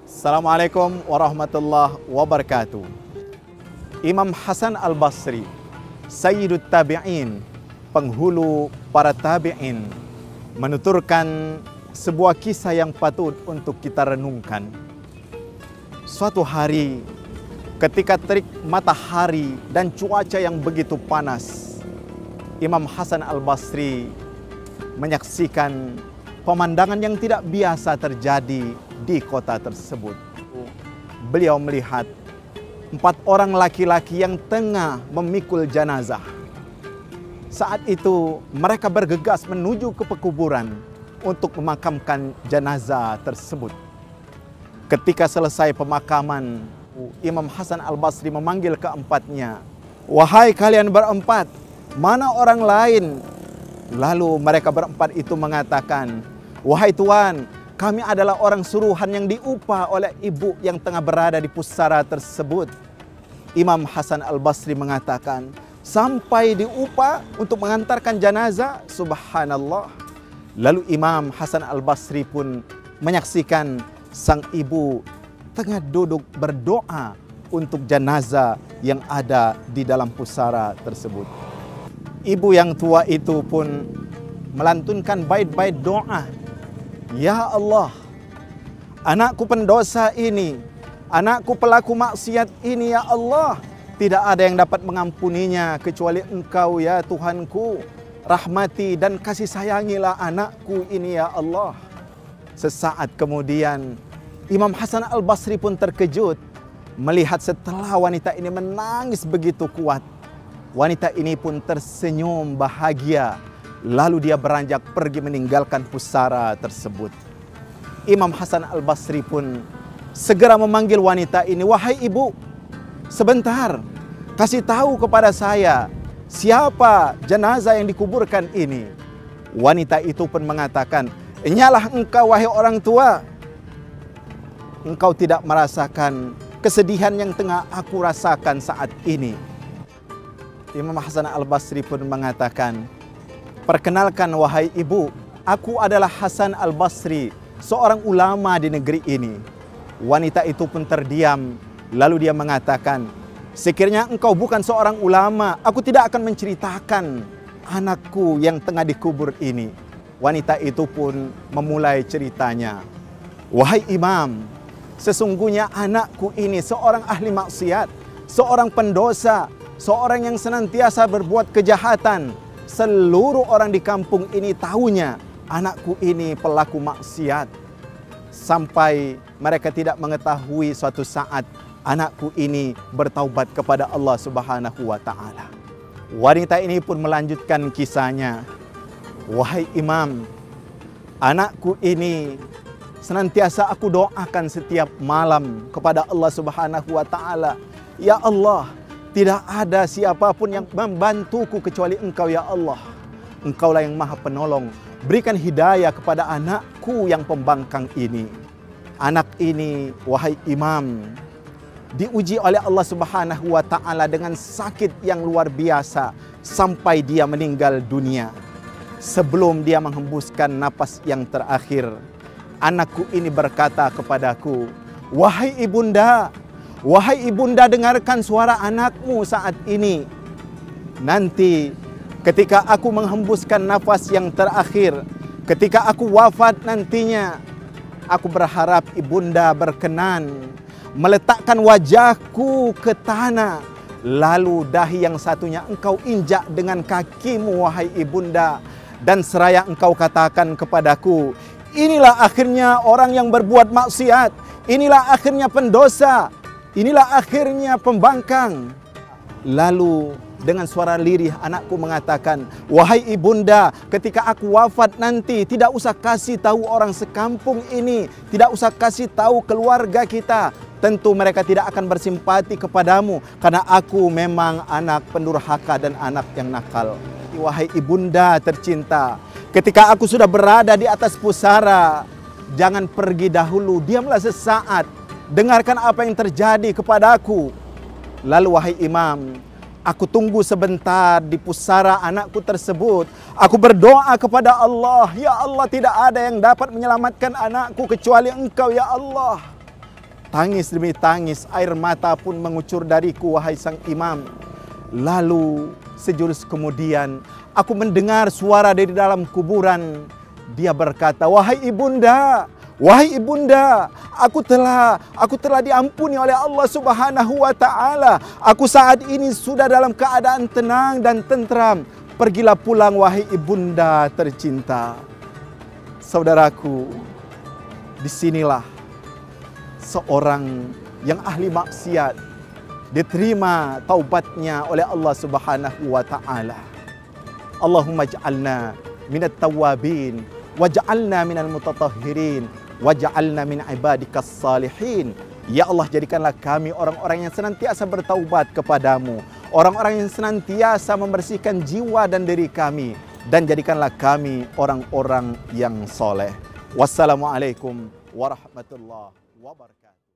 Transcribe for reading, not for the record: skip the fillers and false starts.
Assalamualaikum warahmatullahi wabarakatuh. Imam Hasan Al-Basri, Sayyidut Tabi'in, penghulu para tabi'in, menuturkan sebuah kisah yang patut untuk kita renungkan. Suatu hari, ketika terik matahari dan cuaca yang begitu panas, Imam Hasan Al-Basri menyaksikan pemandangan yang tidak biasa terjadi di kota tersebut. Beliau melihat 4 orang laki-laki yang tengah memikul jenazah. Saat itu mereka bergegas menuju ke pekuburan untuk memakamkan jenazah tersebut. Ketika selesai pemakaman, Imam Hasan Al-Basri memanggil keempatnya, "Wahai kalian berempat, mana orang lain?" Lalu mereka berempat itu mengatakan, "Wahai Tuan, kami adalah orang suruhan yang diupah oleh ibu yang tengah berada di pusara tersebut." Imam Hasan Al-Basri mengatakan, "Sampai diupah untuk mengantarkan jenazah? Subhanallah." Lalu Imam Hasan Al-Basri pun menyaksikan sang ibu tengah duduk berdoa untuk jenazah yang ada di dalam pusara tersebut. Ibu yang tua itu pun melantunkan bait-bait doa. "Ya Allah, anakku pendosa ini, anakku pelaku maksiat ini, ya Allah, tidak ada yang dapat mengampuninya kecuali Engkau ya Tuhanku. Rahmati dan kasih sayangilah anakku ini ya Allah." Sesaat kemudian Imam Hasan Al-Basri pun terkejut melihat setelah wanita ini menangis begitu kuat. Wanita ini pun tersenyum bahagia. Lalu dia beranjak pergi meninggalkan pusara tersebut. Imam Hasan Al-Basri pun segera memanggil wanita ini, "Wahai ibu, sebentar, kasih tahu kepada saya siapa jenazah yang dikuburkan ini." Wanita itu pun mengatakan, "Nyalah engkau wahai orang tua. Engkau tidak merasakan kesedihan yang tengah aku rasakan saat ini." Imam Hasan Al-Basri pun mengatakan, "Perkenalkan wahai ibu, aku adalah Hasan Al-Basri, seorang ulama di negeri ini." Wanita itu pun terdiam, lalu dia mengatakan, "Sekiranya engkau bukan seorang ulama, aku tidak akan menceritakan anakku yang tengah dikubur ini." Wanita itu pun memulai ceritanya, "Wahai imam, sesungguhnya anakku ini seorang ahli maksiat, seorang pendosa, seorang yang senantiasa berbuat kejahatan. Seluruh orang di kampung ini tahunya anakku ini pelaku maksiat. Sampai mereka tidak mengetahui suatu saat anakku ini bertaubat kepada Allah Subhanahu wa Ta'ala." Wanita ini pun melanjutkan kisahnya, "Wahai imam, anakku ini senantiasa aku doakan setiap malam kepada Allah Subhanahu wa Ta'ala. Ya Allah, tidak ada siapapun yang membantuku kecuali Engkau ya Allah. Engkaulah yang maha penolong. Berikan hidayah kepada anakku yang pembangkang ini." Anak ini, wahai imam, diuji oleh Allah Subhanahu wa Ta'ala dengan sakit yang luar biasa sampai dia meninggal dunia. Sebelum dia menghembuskan napas yang terakhir, anakku ini berkata kepadaku, "Wahai ibunda, wahai ibunda, dengarkan suara anakmu saat ini. Nanti ketika aku menghembuskan nafas yang terakhir, ketika aku wafat nantinya, aku berharap ibunda berkenan meletakkan wajahku ke tanah, lalu dahi yang satunya engkau injak dengan kakimu wahai ibunda, dan seraya engkau katakan kepadaku, inilah akhirnya orang yang berbuat maksiat, inilah akhirnya pendosa, inilah akhirnya pembangkang." Lalu dengan suara lirih anakku mengatakan, "Wahai ibunda, ketika aku wafat nanti, tidak usah kasih tahu orang sekampung ini, tidak usah kasih tahu keluarga kita. Tentu mereka tidak akan bersimpati kepadamu, karena aku memang anak pendurhaka dan anak yang nakal. Wahai ibunda tercinta, ketika aku sudah berada di atas pusara, jangan pergi dahulu, diamlah sesaat, dengarkan apa yang terjadi kepadaku." Lalu wahai imam, aku tunggu sebentar di pusara anakku tersebut. Aku berdoa kepada Allah, "Ya Allah, tidak ada yang dapat menyelamatkan anakku kecuali Engkau ya Allah." Tangis demi tangis, air mata pun mengucur dariku, wahai sang imam. Lalu sejurus kemudian, aku mendengar suara dari dalam kuburan. Dia berkata, wahai ibunda, aku telah diampuni oleh Allah Subhanahu wa taala. Aku saat ini sudah dalam keadaan tenang dan tentram. Pergilah pulang wahai ibunda tercinta. Saudaraku, disinilah seorang yang ahli maksiat diterima taubatnya oleh Allah Subhanahu wa taala. Allahumma ij'alna minat tawwabin waj'alna minal mutatahhirin waj'alna min ibadikas salihin. Ya Allah, jadikanlah kami orang-orang yang senantiasa bertaubat kepadamu, orang-orang yang senantiasa membersihkan jiwa dan diri kami, dan jadikanlah kami orang-orang yang soleh. Wassalamualaikum warahmatullahi wabarakatuh.